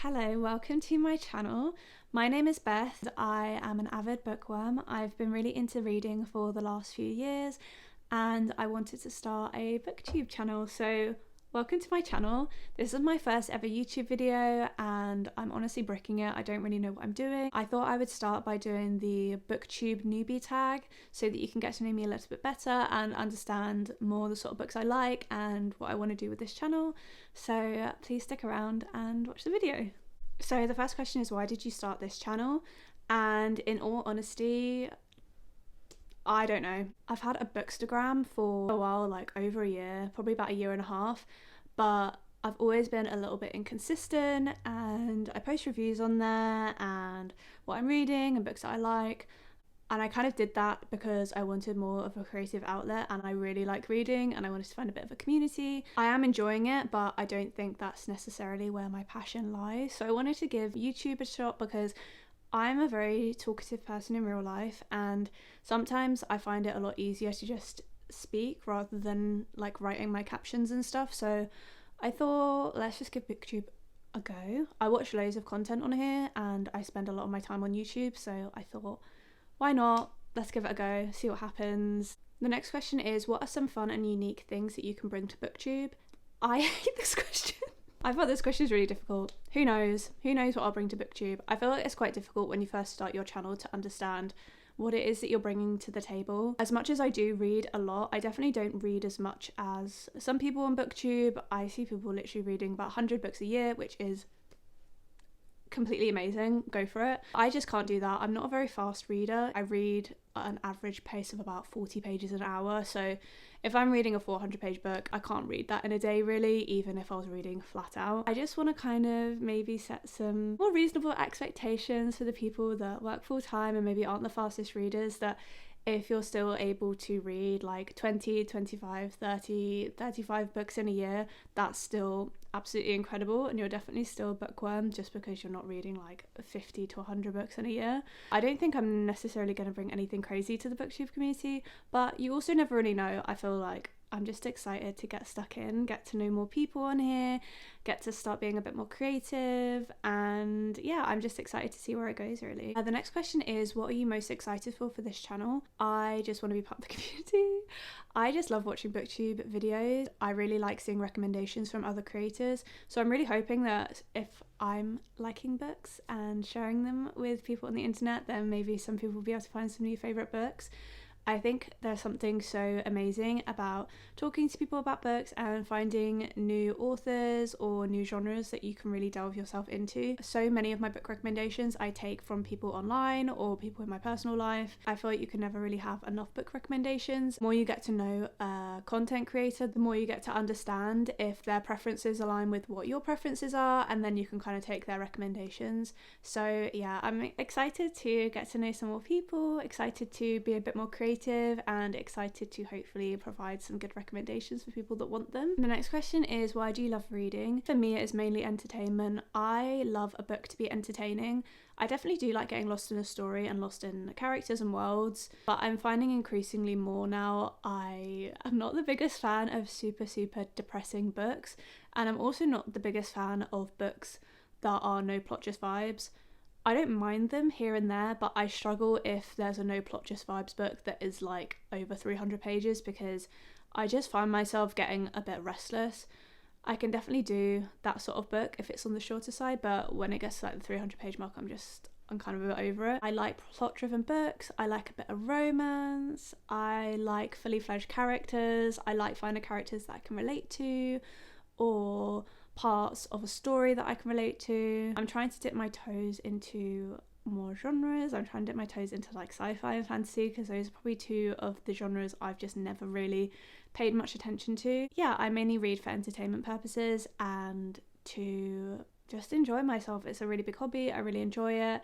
Hello, welcome to my channel. My name is Beth. I am an avid bookworm. I've been really into reading for the last few years and I wanted to start a BookTube channel, so welcome to my channel. This is my first ever YouTube video and I'm honestly bricking it. I don't really know what I'm doing. I thought I would start by doing the BookTube newbie tag so that you can get to know me a little bit better and understand more the sort of books I like and what I want to do with this channel. So please stick around and watch the video. So the first question is, why did you start this channel? And in all honesty, I don't know. I've had a Bookstagram for a while, like over a year, probably about a year and a half, but I've always been a little bit inconsistent and I post reviews on there and what I'm reading and books that I like. And I kind of did that because I wanted more of a creative outlet and I really like reading and I wanted to find a bit of a community. I am enjoying it, but I don't think that's necessarily where my passion lies. So I wanted to give YouTube a shot because I'm a very talkative person in real life and sometimes I find it a lot easier to just speak rather than like writing my captions and stuff. So I thought, let's just give BookTube a go. I watch loads of content on here and I spend a lot of my time on YouTube, so I thought, why not? Let's give it a go, see what happens. The next question is, what are some fun and unique things that you can bring to BookTube? I hate this question. I thought this question is really difficult. Who knows? Who knows what I'll bring to BookTube? I feel like it's quite difficult when you first start your channel to understand what it is that you're bringing to the table. As much as I do read a lot, I definitely don't read as much as some people on BookTube. I see people literally reading about 100 books a year, which is completely amazing. Go for it. I just can't do that. I'm not a very fast reader. I read at an average pace of about 40 pages an hour, so if I'm reading a 400-page book, I can't read that in a day really, even if I was reading flat out. I just want to kind of maybe set some more reasonable expectations for the people that work full-time and maybe aren't the fastest readers, that if you're still able to read like 20, 25, 30, 35 books in a year, that's still absolutely incredible and you're definitely still a bookworm just because you're not reading like 50 to 100 books in a year. I don't think I'm necessarily going to bring anything crazy to the BookTube community, but you also never really know. I feel like I'm just excited to get stuck in, get to know more people on here, get to start being a bit more creative, and yeah, I'm just excited to see where it goes really. The next question is, what are you most excited for this channel? I just want to be part of the community. I just love watching BookTube videos. I really like seeing recommendations from other creators, so I'm really hoping that if I'm liking books and sharing them with people on the internet, then maybe some people will be able to find some new favourite books. I think there's something so amazing about talking to people about books and finding new authors or new genres that you can really delve yourself into. So many of my book recommendations I take from people online or people in my personal life. I feel like you can never really have enough book recommendations. The more you get to know a content creator, the more you get to understand if their preferences align with what your preferences are, and then you can kind of take their recommendations. So yeah, I'm excited to get to know some more people, excited to be a bit more creative, and excited to hopefully provide some good recommendations for people that want them. The next question is, why do you love reading? For me, it is mainly entertainment. I love a book to be entertaining. I definitely do like getting lost in a story and lost in characters and worlds, but I'm finding increasingly more now I am not the biggest fan of super depressing books, and I'm also not the biggest fan of books that are no plot, just vibes. I don't mind them here and there, but I struggle if there's a no plot, just vibes book that is like over 300 pages because I just find myself getting a bit restless. I can definitely do that sort of book if it's on the shorter side, but when it gets to like the 300-page mark, I'm kind of a bit over it. I like plot-driven books. I like a bit of romance. I like fully fledged characters. I like finding characters that I can relate to, or parts of a story that I can relate to. I'm trying to dip my toes into more genres. I'm trying to dip my toes into like sci-fi and fantasy because those are probably two of the genres I've just never really paid much attention to. Yeah, I mainly read for entertainment purposes and to just enjoy myself. It's a really big hobby. I really enjoy it,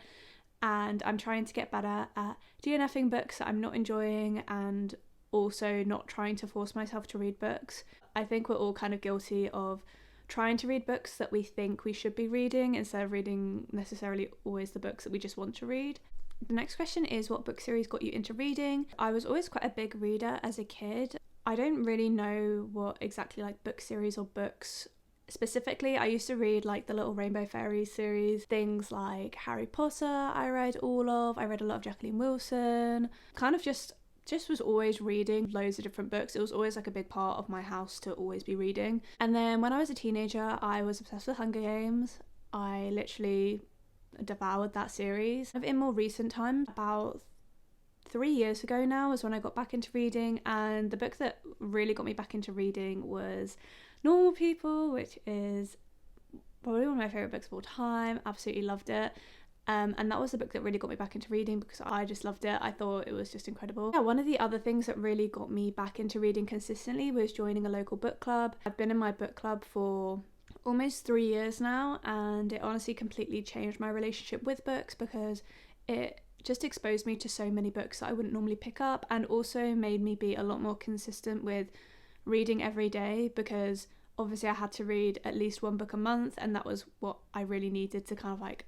and I'm trying to get better at DNFing books that I'm not enjoying and also not trying to force myself to read books. I think we're all kind of guilty of trying to read books that we think we should be reading instead of reading necessarily always the books that we just want to read. The next question is, what book series got you into reading? I was always quite a big reader as a kid. I don't really know what exactly like book series or books Specifically, I used to read like the Little Rainbow Fairies series, things like Harry Potter I read all of. I read a lot of Jacqueline Wilson, kind of just was always reading loads of different books. It was always like a big part of my house to always be reading. And then when I was a teenager, I was obsessed with Hunger Games. I literally devoured that series. In more recent times, about 3 years ago now, was when I got back into reading, and the book that really got me back into reading was Normal People, which is probably one of my favourite books of all time. Absolutely loved it. And that was the book that really got me back into reading because I just loved it. I thought it was just incredible. Yeah, one of the other things that really got me back into reading consistently was joining a local book club. I've been in my book club for almost 3 years now, and it honestly completely changed my relationship with books because it just exposed me to so many books that I wouldn't normally pick up, and also made me be a lot more consistent with reading every day, because obviously I had to read at least one book a month, and that was what I really needed to kind of like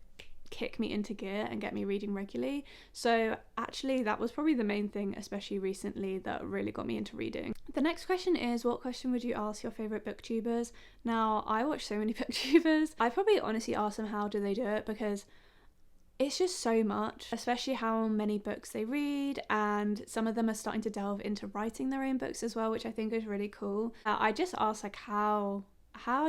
kick me into gear and get me reading regularly. So actually that was probably the main thing, especially recently, that really got me into reading. The next question is, what question would you ask your favourite booktubers? Now, I watch so many booktubers. I probably honestly ask them how do they do it, because it's just so much, especially how many books they read, and some of them are starting to delve into writing their own books as well, which I think is really cool. I just ask like how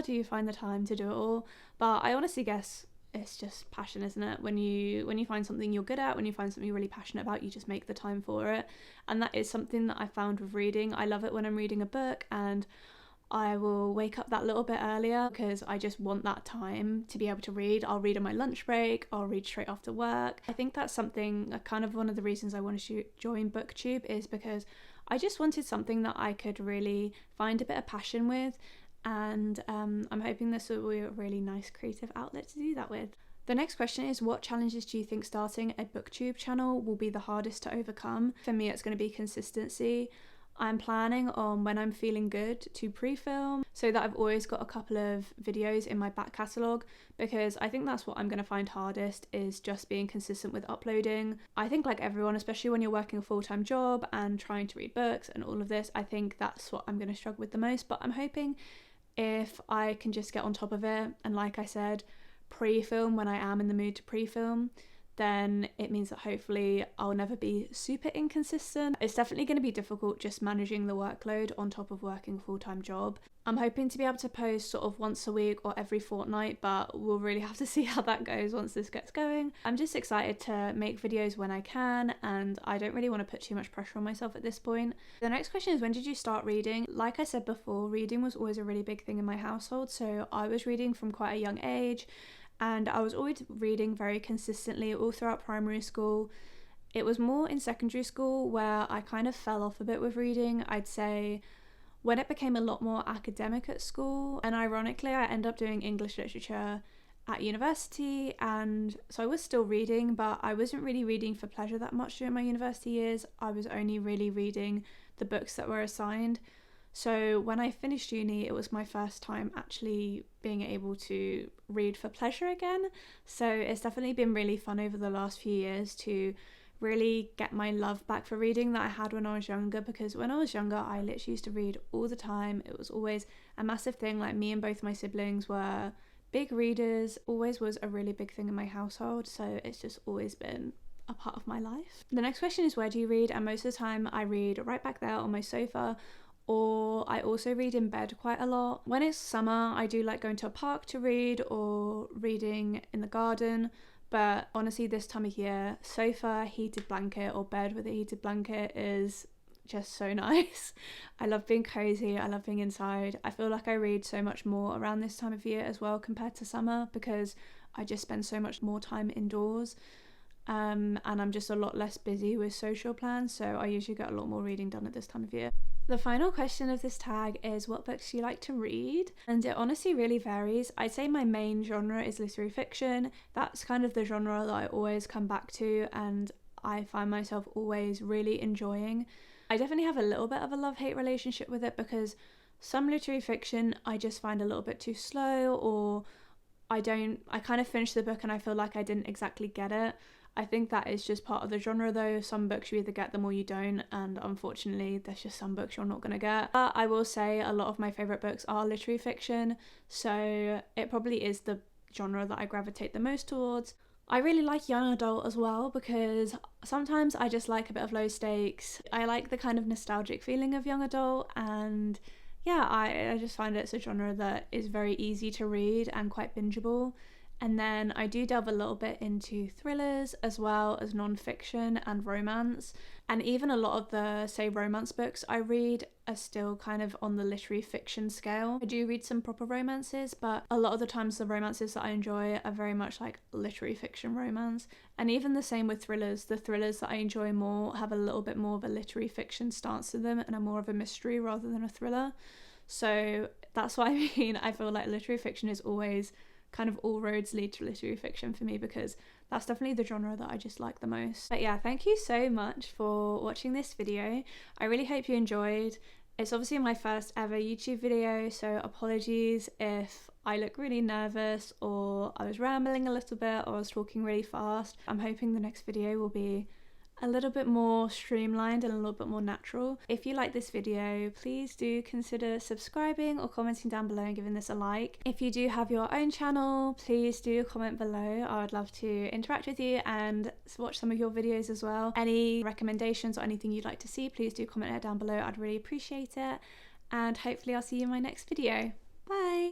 do you find the time to do it all? But I honestly guess it's just passion, isn't it? When you find something you're good at, when you find something you're really passionate about, you just make the time for it. And that is something that I found with reading. I love it when I'm reading a book and I will wake up that little bit earlier because I just want that time to be able to read. I'll read on my lunch break, I'll read straight after work. I think that's something, kind of one of the reasons I want to join BookTube, is because I just wanted something that I could really find a bit of passion with, and I'm hoping this will be a really nice creative outlet to do that with. The next question is, what challenges do you think starting a BookTube channel will be the hardest to overcome? For me, it's going to be consistency. I'm planning on, when I'm feeling good, to pre-film so that I've always got a couple of videos in my back catalogue, because I think that's what I'm going to find hardest, is just being consistent with uploading. I think like everyone, especially when you're working a full-time job and trying to read books and all of this, I think that's what I'm going to struggle with the most. But I'm hoping if I can just get on top of it and, like I said, pre-film when I am in the mood to pre-film, then it means that hopefully I'll never be super inconsistent. It's definitely going to be difficult just managing the workload on top of working a full-time job. I'm hoping to be able to post sort of once a week or every fortnight, but we'll really have to see how that goes once this gets going. I'm just excited to make videos when I can, and I don't really want to put too much pressure on myself at this point. The next question is, when did you start reading? Like I said before, reading was always a really big thing in my household, so I was reading from quite a young age. And I was always reading very consistently all throughout primary school. It was more in secondary school where I kind of fell off a bit with reading, I'd say, when it became a lot more academic at school. And ironically, I ended up doing English literature at university, and so I was still reading, but I wasn't really reading for pleasure that much during my university years. I was only really reading the books that were assigned. So when I finished uni, it was my first time actually being able to read for pleasure again. So it's definitely been really fun over the last few years to really get my love back for reading that I had when I was younger, because when I was younger, I literally used to read all the time. It was always a massive thing. Like, me and both my siblings were big readers, always was a really big thing in my household. So it's just always been a part of my life. The next question is, where do you read? And most of the time I read right back there on my sofa, or I also read in bed quite a lot. When it's summer, I do like going to a park to read or reading in the garden, but honestly this time of year, sofa, heated blanket, or bed with a heated blanket is just so nice. I love being cozy, I love being inside. I feel like I read so much more around this time of year as well compared to summer, because I just spend so much more time indoors. And I'm just a lot less busy with social plans, so I usually get a lot more reading done at this time of year. The final question of this tag is, what books do you like to read? And it honestly really varies. I'd say my main genre is literary fiction. That's kind of the genre that I always come back to and I find myself always really enjoying. I definitely have a little bit of a love-hate relationship with it, because some literary fiction I just find a little bit too slow, or I kind of finish the book and I feel like I didn't exactly get it. I think that is just part of the genre though. Some books you either get them or you don't, and unfortunately there's just some books you're not going to get. But I will say a lot of my favourite books are literary fiction, so it probably is the genre that I gravitate the most towards. I really like young adult as well because sometimes I just like a bit of low stakes. I like the kind of nostalgic feeling of young adult, and yeah, I just find it's a genre that is very easy to read and quite bingeable. And then I do delve a little bit into thrillers as well as non-fiction and romance. And even a lot of the, say, romance books I read are still kind of on the literary fiction scale. I do read some proper romances, but a lot of the times the romances that I enjoy are very much like literary fiction romance. And even the same with thrillers. The thrillers that I enjoy more have a little bit more of a literary fiction stance to them and are more of a mystery rather than a thriller. So that's what I mean. I feel like literary fiction is always kind of all roads lead to literary fiction for me because that's definitely the genre that I just like the most. But yeah, thank you so much for watching this video. I really hope you enjoyed. It's obviously my first ever YouTube video, so apologies if I look really nervous or I was rambling a little bit or I was talking really fast. I'm hoping the next video will be a little bit more streamlined and a little bit more natural. If you like this video, please do consider subscribing or commenting down below and giving this a like. If you do have your own channel, please do comment below. I would love to interact with you and watch some of your videos as well. Any recommendations or anything you'd like to see, please do comment it down below. I'd really appreciate it. And hopefully I'll see you in my next video. Bye!